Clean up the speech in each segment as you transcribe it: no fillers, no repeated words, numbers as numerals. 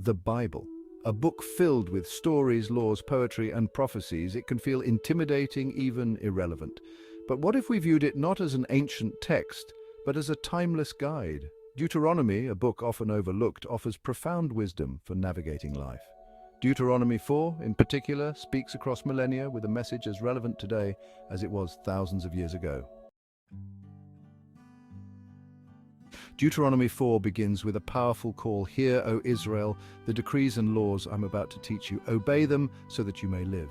the Bible. A book filled with stories, laws, poetry, and prophecies. It can feel intimidating, even irrelevant. But what if we viewed it not as an ancient text, but as a timeless guide? Deuteronomy, a book often overlooked, offers profound wisdom for navigating life. Deuteronomy 4, in particular, speaks across millennia with a message as relevant today as it was thousands of years ago. Deuteronomy 4 begins with a powerful call: "Hear, O Israel, the decrees and laws I'm about to teach you. Obey them so that you may live."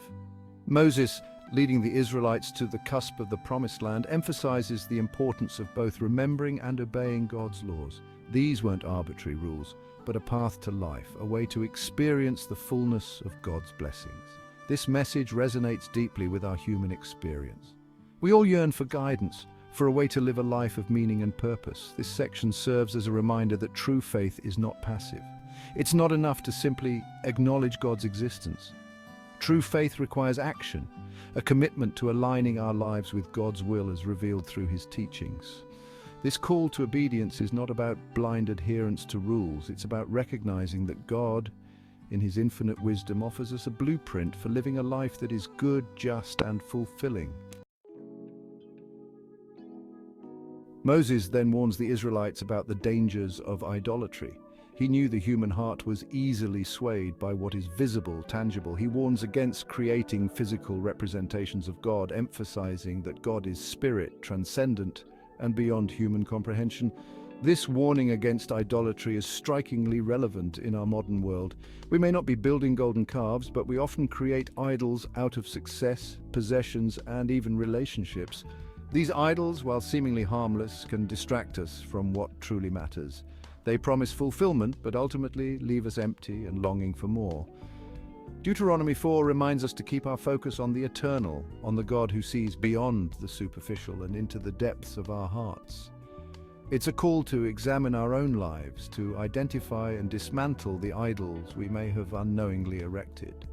Moses, leading the Israelites to the cusp of the Promised Land, emphasizes the importance of both remembering and obeying God's laws. These weren't arbitrary rules, but a path to life, a way to experience the fullness of God's blessings. This message resonates deeply with our human experience. We all yearn for guidance, for a way to live a life of meaning and purpose. This section serves as a reminder that true faith is not passive. It's not enough to simply acknowledge God's existence. True faith requires action, a commitment to aligning our lives with God's will as revealed through His teachings. This call to obedience is not about blind adherence to rules. It's about recognizing that God, in His infinite wisdom, offers us a blueprint for living a life that is good, just, and fulfilling. Moses then warns the Israelites about the dangers of idolatry. He knew the human heart was easily swayed by what is visible, tangible. He warns against creating physical representations of God, emphasizing that God is spirit, transcendent, and beyond human comprehension. This warning against idolatry is strikingly relevant in our modern world. We may not be building golden calves, but we often create idols out of success, possessions, and even relationships. These idols, while seemingly harmless, can distract us from what truly matters. They promise fulfillment, but ultimately leave us empty and longing for more. Deuteronomy 4 reminds us to keep our focus on the eternal, on the God who sees beyond the superficial and into the depths of our hearts. It's a call to examine our own lives, to identify and dismantle the idols we may have unknowingly erected.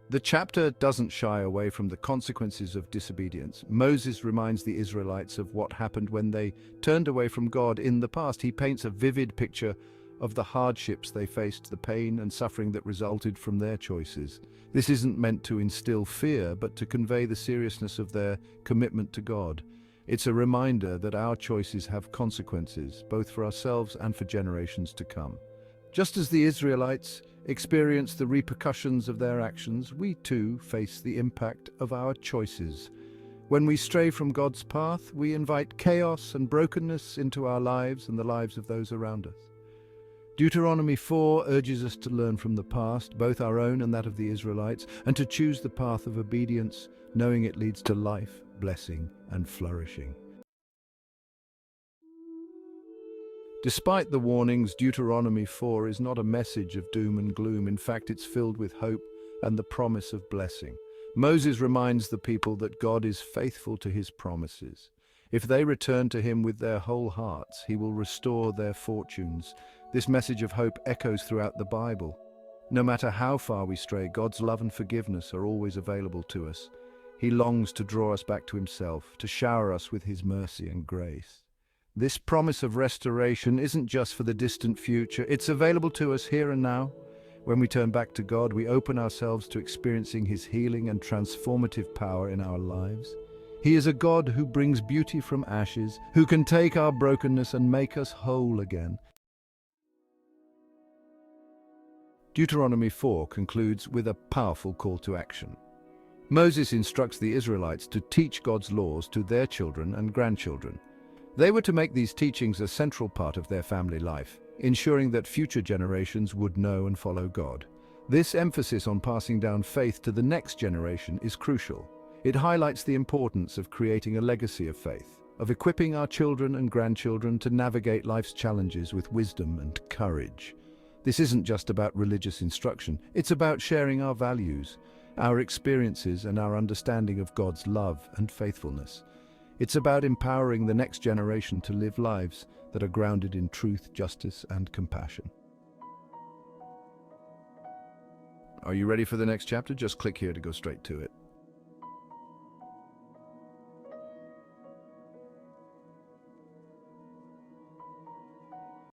The chapter doesn't shy away from the consequences of disobedience. Moses reminds the Israelites of what happened when they turned away from God in the past. He paints a vivid picture of the hardships they faced, the pain and suffering that resulted from their choices. This isn't meant to instill fear, but to convey the seriousness of their commitment to God. It's a reminder that our choices have consequences, both for ourselves and for generations to come. Just as the Israelites experienced the repercussions of their actions, we too face the impact of our choices. When we stray from God's path, we invite chaos and brokenness into our lives and the lives of those around us. Deuteronomy 4 urges us to learn from the past, both our own and that of the Israelites, and to choose the path of obedience, knowing it leads to life, blessing, and flourishing. Despite the warnings, Deuteronomy 4 is not a message of doom and gloom. In fact, it's filled with hope and the promise of blessing. Moses reminds the people that God is faithful to His promises. If they return to Him with their whole hearts, He will restore their fortunes. This message of hope echoes throughout the Bible. No matter how far we stray, God's love and forgiveness are always available to us. He longs to draw us back to Himself, to shower us with His mercy and grace. This promise of restoration isn't just for the distant future. It's available to us here and now. When we turn back to God, we open ourselves to experiencing His healing and transformative power in our lives. He is a God who brings beauty from ashes, who can take our brokenness and make us whole again. Deuteronomy 4 concludes with a powerful call to action. Moses instructs the Israelites to teach God's laws to their children and grandchildren. They were to make these teachings a central part of their family life, ensuring that future generations would know and follow God. This emphasis on passing down faith to the next generation is crucial. It highlights the importance of creating a legacy of faith, of equipping our children and grandchildren to navigate life's challenges with wisdom and courage. This isn't just about religious instruction, it's about sharing our values, our experiences, and our understanding of God's love and faithfulness. It's about empowering the next generation to live lives that are grounded in truth, justice, and compassion. Are you ready for the next chapter? Just click here to go straight to it.